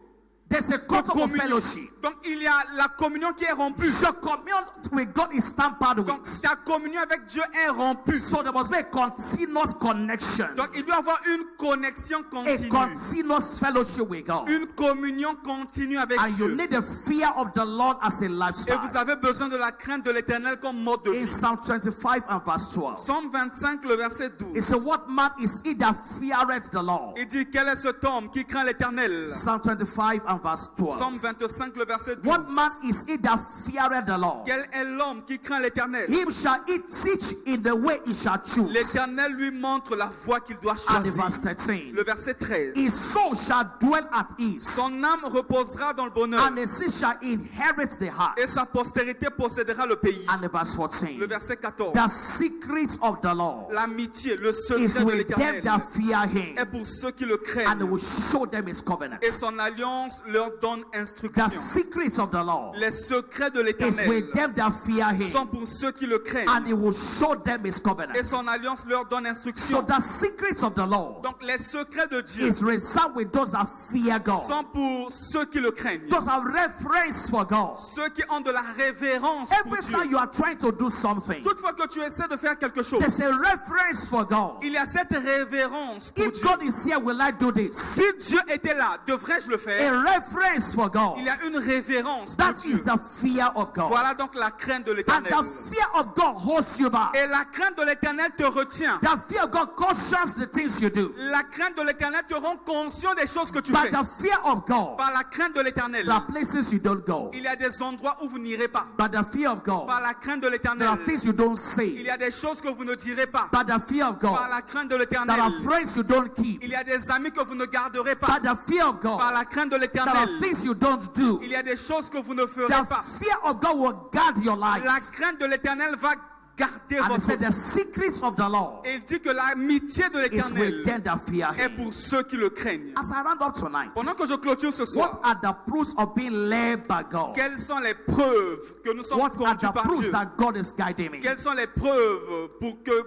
There's a de cut off of communion. fellowship. Donc il y a la communion qui est rompue. Your communion with God is tampered Donc with. ta communion avec Dieu est rompue. So there must be a continuous connection, Donc il doit y avoir une connexion a continue. continuous fellowship with God. Une communion continue avec And you Dieu. need the fear of the Lord as a Et vous lifestyle. avez besoin de la crainte de l'Éternel comme mode de In vie. Psalm 25 and verse 12, Psaume 25, le verset it 12. says, what man is he that feareth the Lord? Il dit, quel est cet homme qui craint l'Éternel? Psalm 25 and verse 12. Psaume 25, le verset 12. What man is he that feareth the Lord? Quel est l'homme qui craint l'Éternel? Him shall he teach in the way he shall choose. L'Éternel lui montre la voie qu'il doit And in choisir. verse 13, Le verset 13. his soul shall dwell at ease, Son âme reposera dans le bonheur and his seed shall inherit the heart. et sa postérité possédera le pays. And in verse 14, Le verset 14. the secrets of the Lord L'amitié, le is secret de with them l'Éternel that fear est him, pour ceux qui le and he craignent. will show them his covenant. Et son alliance leur donne The instruction. secrets of the Lord Les secrets de is l'Éternel with them that fear sont him, pour ceux qui le and craignent. he will show them his covenant. Et son alliance leur donne So instruction. the secrets of the Lord Donc les secrets de Dieu is reserved with those that fear God, sont pour ceux qui le craignent. those have reverence for God. Ceux qui ont de la révérence pour Every Dieu. time you are trying to do something, Toutefois que tu essaies de faire quelque chose, there's a reference for God. il y a cette révérence pour If Dieu. God is here, will I do this? Si Dieu était là, devrais-je le A faire? reference for God. Il y a une révérence pour That Dieu. is the fear of God. Voilà donc la crainte de And l'Éternel. the fear of God holds you back. Et la crainte de l'Éternel te retient. The fear of God cautions the things you do. La crainte de l'Éternel te rend conscient des choses que tu But fais. the fear of God, Par la crainte de l'Éternel, there are places you don't go. il y a des endroits où vous n'irez pas. But the fear of God, Par la crainte de there l'Éternel, are things you don't il say. y a des choses que vous ne direz pas. But the fear of Par God, la crainte de there l'Éternel, are friends you don't keep. il y a des amis que vous ne garderez pas. But the fear of Par God, la crainte de there are l'Éternel, things you don't do. il y a des choses que vous ne ferez The pas. fear of God will guard your life. La crainte de l'Éternel va garder And he votre said, vie. the secrets of the Lord Et il dit que l'amitié de is with l'Éternel them that fear est him. pour ceux qui le craignent. As I round up tonight, Pendant que je clôture ce what soir, are the proofs of being led by God? quelles sont les preuves que nous sommes What are conduits the par proofs Dieu? that God is guiding me? Quelles sont les preuves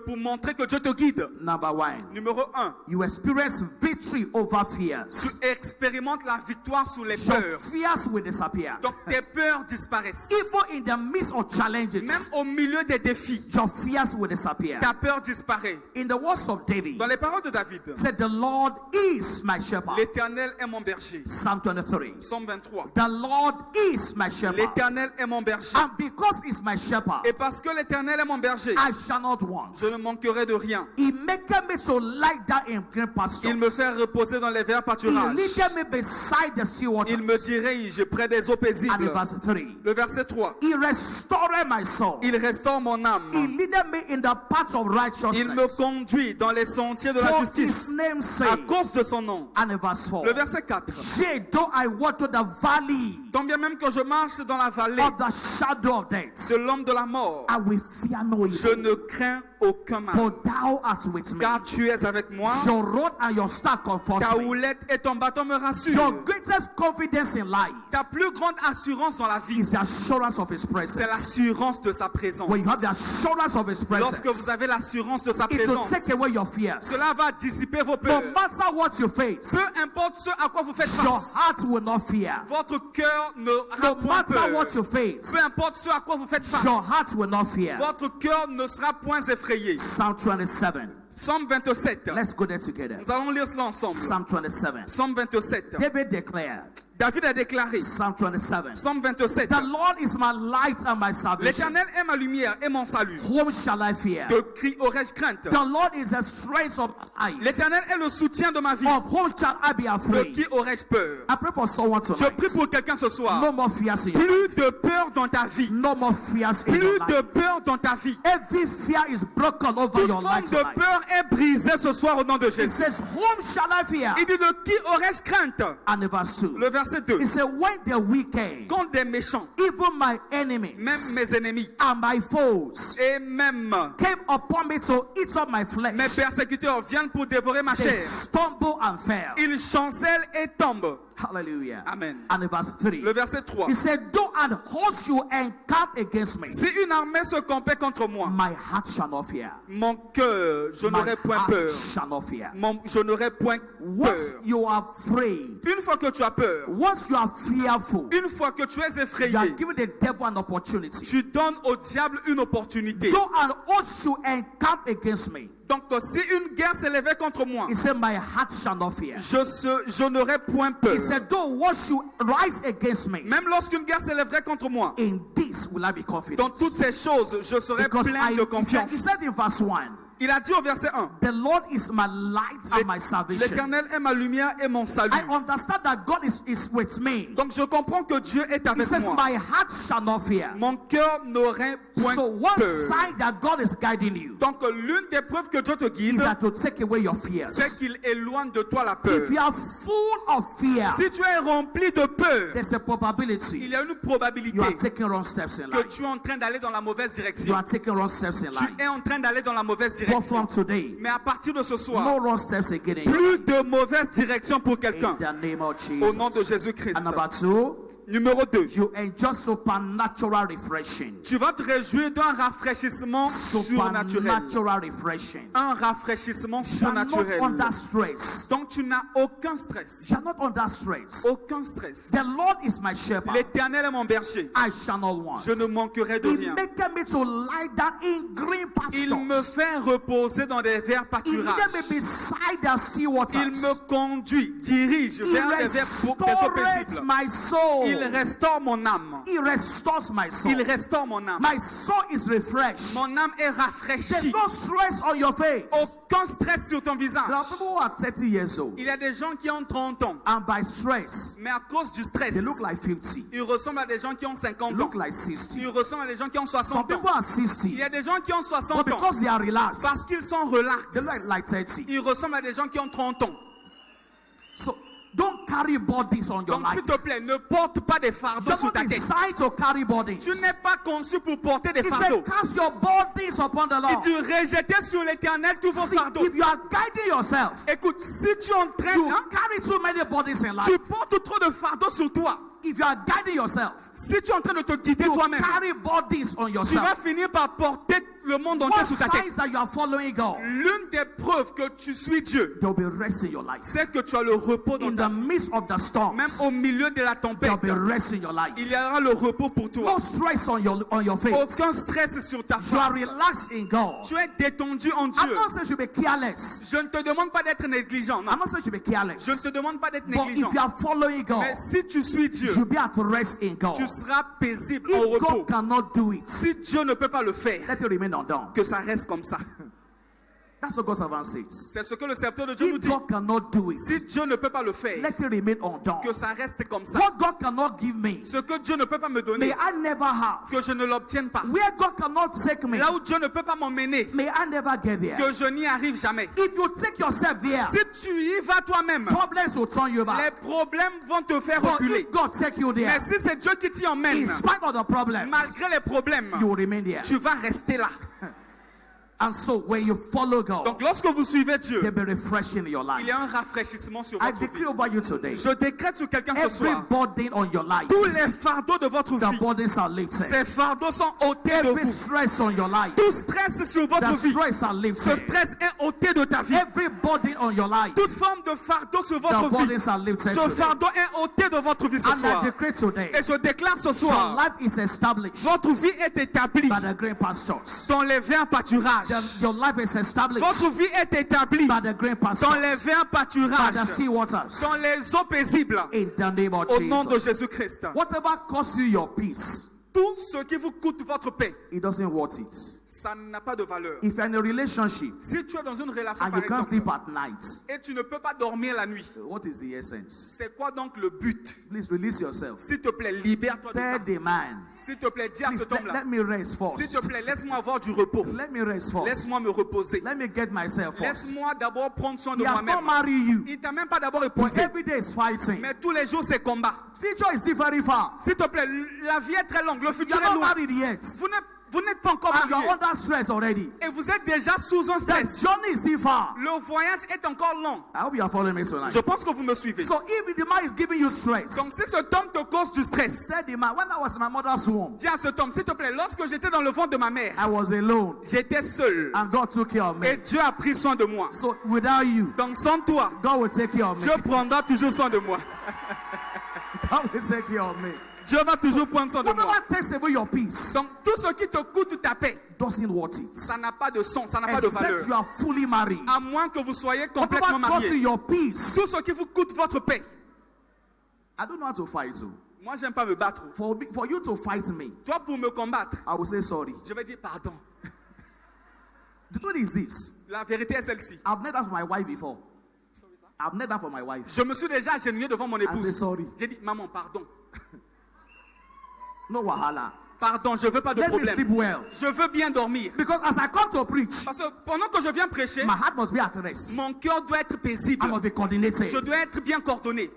pour montrer que Dieu te guide? Number one, Numéro 1, you experience victory over tu fears. expérimentes la victoire sous les Your peurs. fears will disappear. Donc tes peurs disparaissent. Even in the midst of challenges, Même au milieu des défis, your fears will disappear. ta peur disparaît. In the words of David, Dans les paroles de David, said, the Lord is my shepherd. l'Éternel est mon berger. Psalm 23. Psaume 23. The Lord is my shepherd. L'Éternel est mon berger. And because he's my shepherd, Et parce que l'Éternel est mon berger, I shall not want. je ne manquerai de rien. He maketh me to lie down in green pastures. Il me fait reposer dans les verts He pâturages. leadeth me beside the sea waters. Il me dirige près des eaux And in paisibles. verse 3, Le verset 3. he restored my soul. Il restaure mon âme. He leadeth me in the paths of Il me righteousness conduit dans les sentiers de la for justice his name's à sake. cause de son nom. And in verse 4, Le verset 4. yea, though I walk to the valley Tant bien même que je marche dans la vallée of the shadow of death, de l'homme de la mort, I will fear no je evil, ne crains aucun mal. for thou art with me. Car tu es avec moi, Your rod and your staff comfort ta me. houlette et ton bâton me Your rassurent. greatest confidence in life Ta plus grande assurance dans la vie, is the assurance of his c'est presence. l'assurance de sa présence. When you have the assurance of his Lorsque presence, vous avez l'assurance de sa it will présence, take away your fears. cela va dissiper vos No peurs. matter what you face, Peu importe ce à quoi vous faites your face, heart will not fear. votre cœur n'aura No point matter peur. what you face, Peu importe ce à quoi vous faites face, your heart will not fear. votre cœur ne sera point effrayé. Psalm 27. Psalme 27. Let's go there together. Nous allons lire cela ensemble. Psalm 27. Psalme 27. David declared, David a déclaré, Psalm 27, Psalme 27, the Lord is my light and my salvation. l'Éternel est ma lumière et mon salut. Whom shall I fear? Que cri aurais-je crainte? The Lord is the strength of my life. L'Éternel est le soutien de ma vie. Of whom shall I be De afraid? qui aurais-je peur? I pray for someone Je tonight. prie pour quelqu'un ce soir. No more fears in your life. Plus de peur dans ta vie. No more fears in your Plus de life. peur dans ta vie. Every fear is broken over Toute your forme life de tonight. peur est brisée ce soir au nom de It Jésus. says, whom shall I fear? Il dit de qui aurais-je crainte? And in verse 2, Le verset 2. it says, when the wicked, Quand des méchants, even my enemies, même mes ennemis and my foes, et même came upon me to eat up my flesh, mes persécuteurs viennent pour dévorer ma they chair, stumble and fell. ils chancellent et tombent. Hallelujah. Amen. And in verse 3, Le verset 3. he said, though an host you encamp against me, Si une armée se campait contre moi, my heart shall not fear. mon cœur, je My n'aurai point heart peur. shall not fear. Je n'aurai point Once peur. you are afraid, Une fois que tu as peur, once you are fearful, une fois que tu es you are effrayé, giving the devil an opportunity. tu donnes au diable une opportunité. Though an host you encamp against me, Donc si une guerre s'élevait contre moi, he said, my heart shall not fear. je n'aurai point peur. He said, though what you rise against me, Même lorsqu'une guerre s'élèverait contre moi, in this will I be confident. dans toutes ces choses, je serai Because plein de he confiance. said in verse 1, Il a dit au verset 1, the Lord is my light and my salvation. l'Éternel est ma lumière et mon salut. I understand that God is with me. Donc je comprends que Dieu est He avec says, moi. my heart shall not fear. Mon cœur n'aurait point So one peur. sign that God is guiding you Donc l'une des preuves que Dieu te is guide, that to take away your fears. c'est qu'il éloigne de toi la peur. If you are full of fear, Si tu es rempli de peur, there's a il probability y a une you are probabilité taking wrong steps in que life. tu es en train d'aller dans la mauvaise You direction. are taking wrong steps in Tu life. es en train d'aller dans la mauvaise But direction. from today, Mais à partir de ce no soir, wrong steps again in your plus life. de mauvaise direction pour In quelqu'un. the name of Au nom de Jesus. Jésus-Christ. And number 2, Numéro 2. you enjoy supernatural refreshing. Tu vas te réjouir d'un rafraîchissement surnaturel. Supernatural refreshing. Un rafraîchissement You are not surnaturel. under stress. Donc tu n'as aucun stress. You are not under stress. Aucun stress. The Lord is my shepherd. L'Éternel est mon berger. I shall not want. Je ne manquerai de He rien. maketh me to lie down in green Il me pastures. fait reposer dans des verts He leadeth me pâturages. beside the sea waters. Il me conduit, dirige He vers des eaux restores paisibles. my soul. Il restaure mon âme. He restores my soul. Il restaure mon âme. My soul is refreshed. Mon âme est There's rafraîchie. no stress on your face. Aucun stress sur ton visage. There are people who are 30 years old, Il y a des gens qui ont 30 ans, and by stress, mais à cause du stress, they look like 50, ils ressemblent à des gens qui ont 50 ans. look like 60. Ils ressemblent à des gens qui ont Some 60 people ans. are Il 60, y a des gens qui ont but 60 ans because they are relaxed, parce qu'ils sont relax. they look like 30. Ils ressemblent à des gens qui ont 30 ans. So don't carry bodies on your Donc life. s'il te plaît, ne porte pas des fardeaux You're sur not ta tête. designed to carry bodies. Tu n'es pas conçu pour porter des He fardeaux. said, cast your bodies upon the Il Lord. dit rejetez sur l'Éternel tous vos See, fardeaux. if you are guiding yourself, Écoute, si tu entraînes, you hein, carry too many bodies in life. tu portes trop de fardeaux sur toi. If you are guiding yourself, Si tu es en train de te guider you toi-même, carry bodies on tu vas yourself. finir par porter le monde entier What sur ta tête. signs that you are following God? L'une des preuves que tu suis Dieu, There will be rest in your life. c'est que tu as le repos dans In ta the vie. midst of the storms, Même au milieu de la tempête, there will be rest in your life. il y aura le repos pour toi. No stress on your face. Aucun stress sur ta You are face. relaxed in God. Tu es détendu en I'm Dieu. not saying you should be careless. Je ne te demande pas d'être négligent. Non. I'm not saying you should be careless. Je ne te demande pas d'être But négligent. if you are following God, Mais si tu suis you Dieu, should be at rest in God. tu seras paisible en If repos. God cannot do it, Si Dieu ne peut pas le faire, let it remain undone. que ça reste comme ça. That's what God's servant says. C'est ce que le serviteur de Dieu nous If dit. God cannot do it, Si Dieu ne peut pas le faire, let it remain undone. que ça reste comme ça. What God cannot give me, Ce que Dieu ne peut pas me may donner, I never have. que je ne l'obtienne pas. Where God cannot take me, Là où Dieu ne peut pas m'emmener, may I never get there. que je n'y arrive jamais. If you take yourself there, Si tu y vas toi-même, problems will turn you les back. problèmes vont te faire But reculer. if God take you there, Mais si c'est Dieu qui t'y emmène, in spite of the problems, malgré les problèmes, you will remain there. tu vas rester là. And so when you follow God, Donc lorsque vous suivez Dieu, there'll be refreshing in your life. il y a un rafraîchissement sur I votre decree vie. over you today, Je décrète sur quelqu'un ce every soir, burden on your life, tous les fardeaux de votre the vie, burdens are lifted. ces fardeaux sont ôtés de Every vous. stress on your life, Tout stress sur votre the vie, stress are ce lifted. stress est ôté de ta vie. Every burden on your life, Toute forme de fardeau sur the votre vie, burdens are lifted ce today. fardeau est ôté de votre vie ce And I soir. decree today, Et je déclare ce your soir, life is established votre vie est établie by the green pastures. dans les verts pâturages. Your life is established Votre vie est établie by the green dans les pastures, verts by pâturages, the sea waters. dans les eaux paisibles, In the name of au nom de Jesus. Jésus-Christ. Whatever costs you your peace, Tout ce qui vous coûte votre paix, it doesn't worth it. ça n'a pas de valeur. If you're in a relationship Si tu es dans une relation, and par you can't exemple, sleep at night, et tu ne peux pas dormir la nuit, what is the essence? c'est quoi donc le but? Please release yourself. S'il te plaît, libère-toi de ça. Tell the man, S'il te plaît, dis à please cet let homme-là, me rest s'il first. te plaît, laisse-moi avoir du repos. Let me rest first. Laisse-moi me reposer. Let me get myself first. Laisse-moi d'abord prendre soin de He has not moi-même. married you. Il t'a même pas d'abord But épousé. every day is fighting. Mais tous les jours, c'est combat. Future is still very far. S'il te plaît, la vie est très longue. Le futur You're est not loin. married yet. Vous n'êtes pas encore And marié. you're under stress already. Et vous êtes déjà sous un The stress. journey is still far. Le voyage est encore long. I hope you are following me tonight. Je pense que vous me suivez. So if the man is giving you stress, Donc si cet homme te cause du stress, said the man, when I was in my mother's womb, dis à cet homme, s'il te plaît, lorsque j'étais dans le ventre de ma mère, I was alone j'étais seul. and God took care of Et me. Dieu a pris soin de moi. So without you, Donc sans toi, God will take care of me. Dieu prendra toujours soin de moi. God will take care of me. Dieu va toujours prendre soin de moi. Whatever takes away your peace Donc tout ce qui te coûte ta paix, doesn't worth it. ça n'a pas de son, ça n'a pas de Except valeur. you are fully married. À moins que vous soyez complètement Whatever costs you marié. your peace, Tout ce qui vous coûte votre paix. I don't know how to fight you. Moi, j'aime pas me battre. For you to fight me, Toi, pour me combattre, I will say sorry. je vais dire pardon. The truth is this. La vérité est celle-ci. I've made that for my wife before. I've made that for my wife. Je me suis déjà agenouillé devant mon say épouse. sorry. J'ai dit, maman, pardon. No wahala. Pardon, je veux pas de Let me sleep problème. well. Je veux bien dormir. Because as I come to preach, Parce que pendant que je viens prêcher, my heart must be at rest. mon cœur doit être paisible. I must be coordinated. Je dois être bien coordonné.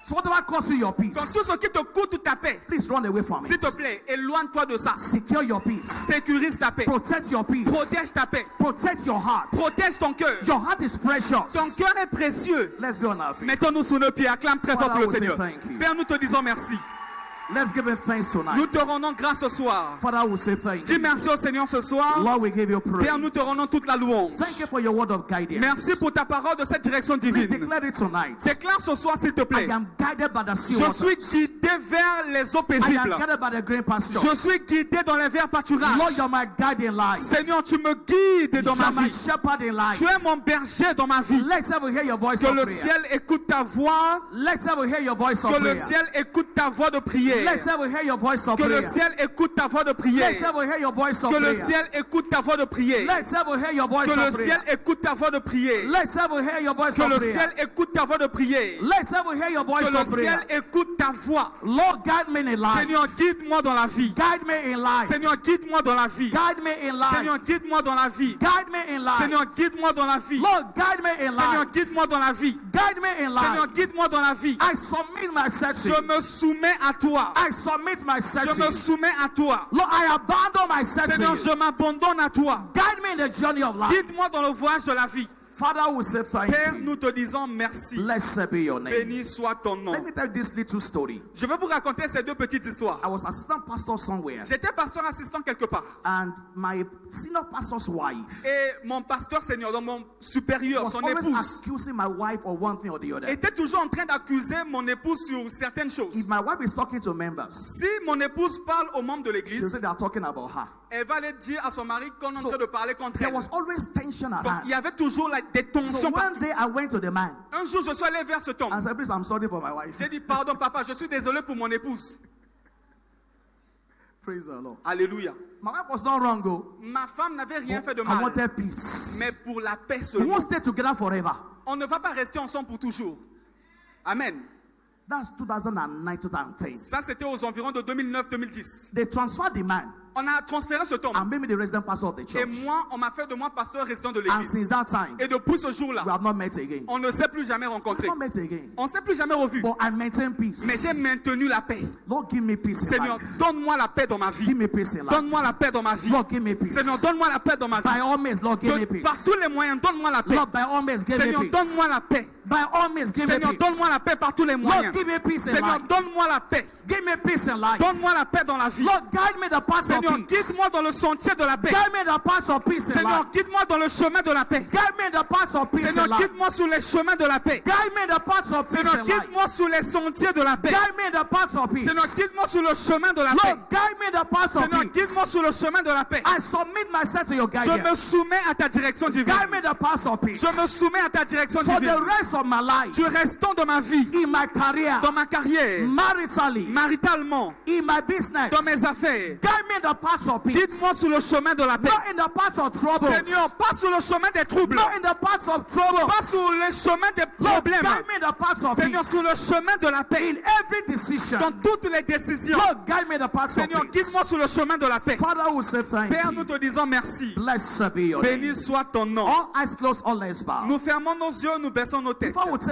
So whatever costs you your Donc peace, tout ce qui te coûte ta paix, please run away from s'il te it. plaît, éloigne-toi de ça. Secure your peace. Sécurise ta paix. Protect your peace. Protège ta paix. Protect your heart. Protège ton cœur. Your heart is precious. Ton cœur est précieux. Let's be on our feet. Mettons-nous sous nos pieds. Acclame très fort pour le Father, we say Seigneur. thank you. Père, nous te disons merci. Let's give him thanks tonight. Nous te rendons grâce ce soir. Father, we say thank Dis you. merci au Seigneur ce soir. Lord, we give you praise. Père, nous te rendons toute la louange. Thank you for your word of guidance. Merci pour ta parole de cette direction Please divine. declare it tonight. Déclare ce soir, s'il te I plaît. am guided by the sea Je waters. suis guidé vers les eaux I am paisibles. guided by the green pastures. Je suis guidé dans les verts Lord, pâturages. you're my guiding light. Seigneur, tu me guides dans You're ma my vie. shepherd in life. Tu es mon berger dans ma vie. Let's ever hear your voice Que of le prayer. ciel écoute ta voix. Let's ever hear your voice of Que le prayer. ciel écoute ta voix de prière. Let's ever hear your voice of Que le prayer. ciel écoute ta voix de prière. Let's ever hear your voice of Que le prayer. ciel écoute ta voix de prière. Let's ever hear your voice Que le of ciel prayer. écoute ta voix de prière. Let's ever hear your voice Que of le prayer. ciel écoute ta voix de prière. Let's ever hear your voice Que le of prayer. ciel écoute ta voix. Lord, guide me in life. Seigneur, guide-moi dans la vie. Guide me in life. Seigneur, guide-moi dans la vie. Guide me in life. Seigneur, guide-moi dans la vie. Guide me in life. Seigneur, guide-moi dans la vie. Lord, guide me in Seigneur, life. guide-moi dans la vie. Guide me in Seigneur, life. guide-moi dans la vie. I submit myself to Je you. me soumets à toi. I submit myself Je to me you. soumets à toi. Lord, I abandon myself Seigneur, to je you. m'abandonne à toi. Guide me in the journey of life. Guide-moi dans le voyage de la vie. Father, we say thank Père, you. nous te disons merci. Blessed be your name. Béni soit ton nom. Let me tell you this little story. Je vais vous raconter ces deux petites histoires. I was assistant pastor somewhere, J'étais pasteur assistant quelque part. and my senior pastor's wife Et mon pasteur senior, donc mon supérieur, was son always épouse, accusing my wife of one thing or the other. était toujours en train d'accuser mon épouse sur certaines If choses. my wife is talking to members, Si mon épouse parle aux membres de she'll say l'église, they are talking about her. elle va aller dire à son mari qu'on est en So, train de parler contre There elle. was always tension Donc, around. il y avait toujours des So tensions one partout. day I went to the man Un jour, je suis allé vers cet homme. and said, please, I'm sorry for my wife. J'ai dit, pardon papa, je suis désolé pour mon épouse. Praise the Lord. Alléluia. My wife was not wrong, oh. Ma femme n'avait rien fait de I mal, wanted peace. mais pour la paix We seulement. won't stay together forever. On ne va pas rester ensemble pour toujours. Amen. That's 2009, 2010. Ça, c'était aux environs de 2009-2010. They transferred the man On a transféré ce homme. and made me the resident pastor of the Et church. moi, on m'a fait de moi pasteur résident de And since l'église. that time, Et depuis ce we jour-là, have not met again. on ne s'est plus jamais We rencontré. have not met again. On ne s'est plus jamais revu. But I maintain peace. Mais j'ai maintenu la paix. Lord, give me peace in Seigneur, life. donne-moi la paix dans ma vie. Give me peace in life. Donne-moi la paix dans ma vie. Lord, give me peace. Seigneur, donne-moi la paix dans ma vie. By all means, Lord, give me Par peace. tous les moyens, donne-moi la paix. Lord, by all means, give me Seigneur, peace. donne-moi la paix. By all means, give me Seigneur, peace. donne-moi la paix par tous les Lord, moyens. give me peace in Seigneur, life. donne-moi la paix. Give me peace in life. Donne-moi la paix dans la vie. Lord, guide me the path Seigneur, of peace. guide-moi dans le sentier de la paix. Guide me the path of peace in Seigneur, life. guide-moi dans le chemin de la paix. Guide me the path of peace in Seigneur, life. guide-moi sur les chemins de la paix. Guide me the path of peace Seigneur, in life. guide-moi sur les sentiers de la paix. Guide me the path of peace. Seigneur, guide-moi sur le chemin de la paix. Lord, guide me the path of Seigneur, peace. guide-moi sur le chemin de la paix. I submit myself to your Je guidance. me soumets à ta direction divine. Guide me the path of peace. Je me soumets à ta direction For the divine. rest of my life, Du restant de ma vie, in my career, dans ma carrière, maritally, maritalement, in my business, dans mes affaires, guide me the path of peace. guide-moi sur le chemin de la paix. Not in the path of trouble. Seigneur, pas sur le chemin des troubles, Not in the path of trouble. pas sur le chemin des Lord, problèmes. guide me the path of Seigneur, peace. sur le chemin de la In paix, every decision, dans toutes les décisions. Lord, guide me the path Seigneur, of peace. guide-moi sur le chemin de la paix. Father, we say thank Père, you. nous te disons merci. Blessed be your name. Béni soit ton nom. All eyes closed, all eyes bowed. Nous fermons nos yeux, nous baissons nos têtes. Before we